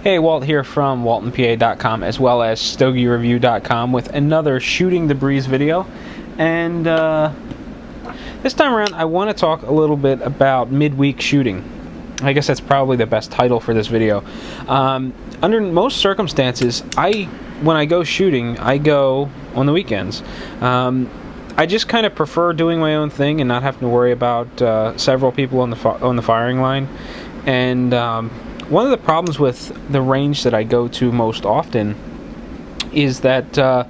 Hey, Walt here from WaltonPA.com as well as StogieReview.com with another Shooting the Breeze video. And this time around I want to talk a little bit about midweek shooting. I guess that's probably the best title for this video. Under most circumstances, when I go shooting, I go on the weekends. I just kind of prefer doing my own thing and not having to worry about several people on the firing line. And one of the problems with the range that I go to most often is that the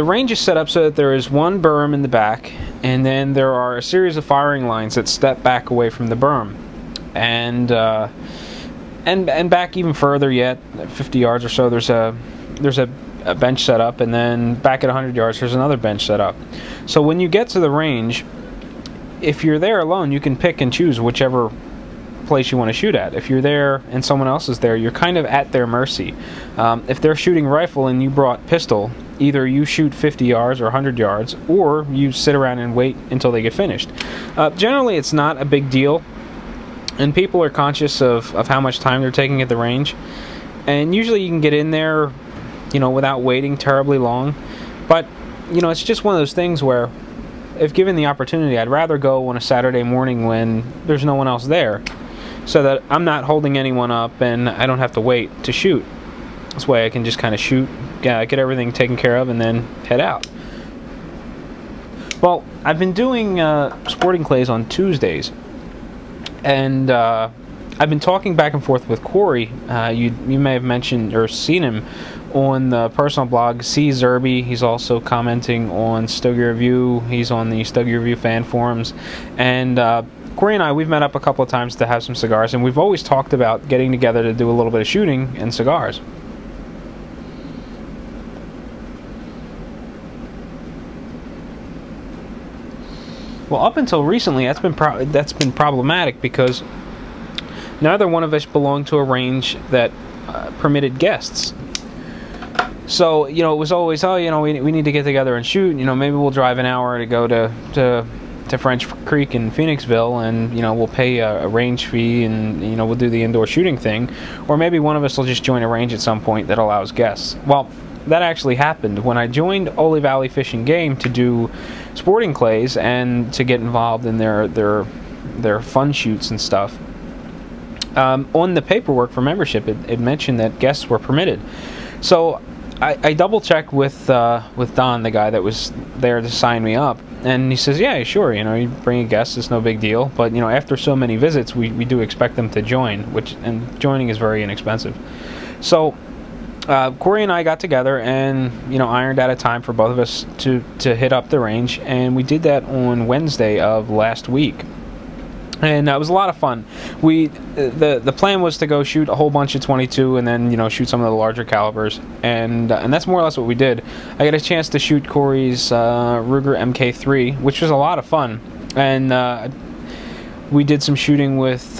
range is set up so that there is one berm in the back, and then there are a series of firing lines that step back away from the berm, and back even further yet, 50 yards or so. There's a bench set up, and then back at 100 yards there's another bench set up. So when you get to the range, if you're there alone, you can pick and choose whichever place you want to shoot at. If you're there and someone else is there, you're kind of at their mercy. If they're shooting rifle and you brought pistol, either you shoot 50 yards or 100 yards, or you sit around and wait until they get finished. Generally it's not a big deal, and people are conscious of how much time they're taking at the range, and usually you can get in there, you know, without waiting terribly long. But you know, it's just one of those things where if given the opportunity, I'd rather go on a Saturday morning when there's no one else there, so that I'm not holding anyone up and I don't have to wait to shoot. This way I can just kind of shoot, get everything taken care of, and then head out. Well, I've been doing sporting clays on Tuesdays, and I've been talking back and forth with Corey. You may have mentioned or seen him on the personal blog C Zerby. He's also commenting on Stogie Review. He's on the Stogie Review fan forums, and Corey and I, we've met up a couple of times to have some cigars, and we've always talked about getting together to do a little bit of shooting and cigars. Well, up until recently, that's been problematic because neither one of us belonged to a range that permitted guests. So, you know, it was always, oh, you know, we need to get together and shoot. You know, maybe we'll drive an hour to go to French Creek in Phoenixville, and you know, we'll pay a range fee, and you know, we'll do the indoor shooting thing. Or maybe one of us will just join a range at some point that allows guests. Well, that actually happened when I joined Ole Valley Fish and Game to do sporting clays and to get involved in their fun shoots and stuff. On the paperwork for membership, it mentioned that guests were permitted. So I double checked with Don, the guy that was there to sign me up, and he says, yeah, sure, you know, you bring a guest, it's no big deal, but you know, after so many visits, we do expect them to join, and joining is very inexpensive. So Corey and I got together and, you know, ironed out a time for both of us to hit up the range, and we did that on Wednesday of last week. And it was a lot of fun. The plan was to go shoot a whole bunch of 22 and then, you know, shoot some of the larger calibers, and that's more or less what we did. I got a chance to shoot Corey's Ruger MK3, which was a lot of fun, and we did some shooting with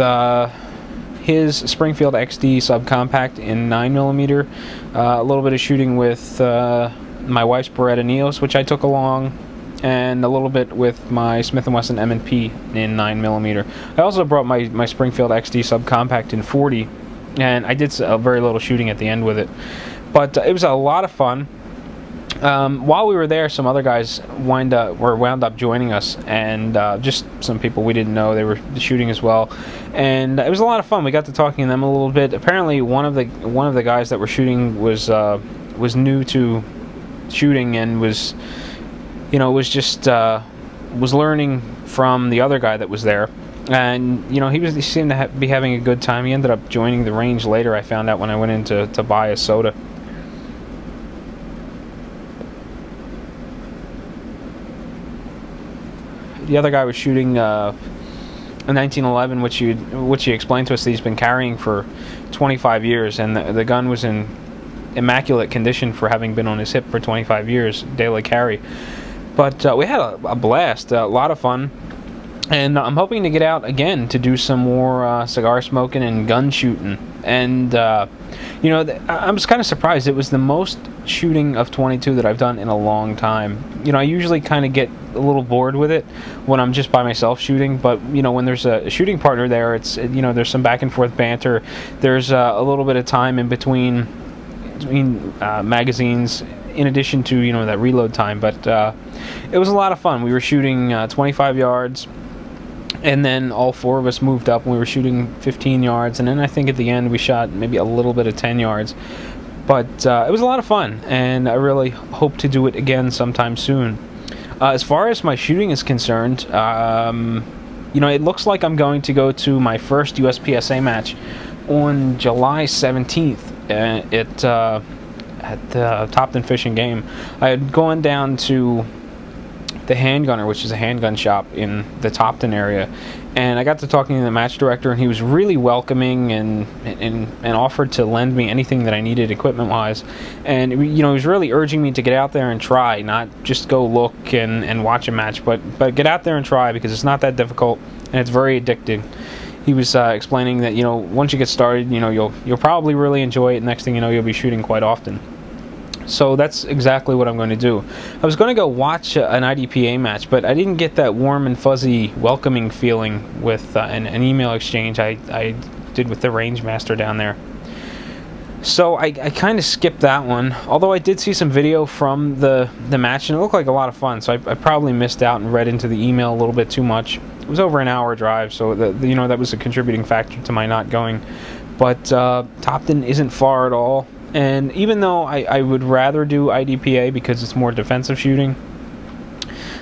his Springfield XD subcompact in 9mm, a little bit of shooting with my wife's Beretta Neos, which I took along, and a little bit with my Smith & Wesson M&P in 9mm. I also brought my Springfield XD subcompact in 40, and I did a very little shooting at the end with it. But it was a lot of fun. While we were there, some other guys wound up joining us, and just some people we didn't know, they were shooting as well, and it was a lot of fun. We got to talking to them a little bit. Apparently, one of the guys that were shooting was new to shooting and was, you know, was learning from the other guy that was there, and you know, he seemed to be having a good time. He ended up joining the range later, I found out when I went in to buy a soda. The other guy was shooting a 1911, which he explained to us that he's been carrying for 25 years, and the gun was in immaculate condition for having been on his hip for 25 years, daily carry. But we had a blast, a lot of fun. And I'm hoping to get out again to do some more cigar smoking and gun shooting. And, you know, I was kind of surprised. It was the most shooting of 22 that I've done in a long time. You know, I usually kind of get a little bored with it when I'm just by myself shooting. But, you know, when there's a shooting partner there, it's, you know, there's some back and forth banter. There's a little bit of time in between magazines, in addition to, you know, that reload time. But it was a lot of fun. We were shooting 25 yards. And then all four of us moved up and we were shooting 15 yards. And then I think at the end we shot maybe a little bit of 10 yards. But it was a lot of fun. And I really hope to do it again sometime soon. As far as my shooting is concerned, you know, it looks like I'm going to go to my first USPSA match on July 17th at the Topton Fishing Game. I had gone down to the Handgunner, which is a handgun shop in the Topton area, and I got to talking to the match director, and he was really welcoming and offered to lend me anything that I needed equipment wise. And you know, he was really urging me to get out there and try, not just go look and watch a match, but get out there and try, because it's not that difficult and it's very addicting. He was explaining that, you know, once you get started, you know, you'll probably really enjoy it. Next thing you know, you'll be shooting quite often. So that's exactly what I'm going to do. I was going to go watch an IDPA match, but I didn't get that warm and fuzzy welcoming feeling with an email exchange I did with the range master down there. So I kind of skipped that one, although I did see some video from the match, and it looked like a lot of fun, so I probably missed out and read into the email a little bit too much. It was over an hour drive, so you know, that was a contributing factor to my not going. But Topton isn't far at all. And even though I would rather do IDPA because it's more defensive shooting,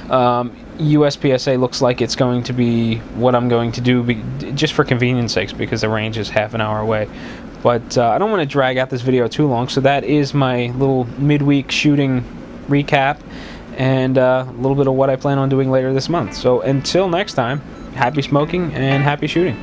USPSA looks like it's going to be what I'm going to do just for convenience sakes, because the range is half an hour away. But I don't want to drag out this video too long, so that is my little midweek shooting recap and a little bit of what I plan on doing later this month. So until next time, happy smoking and happy shooting.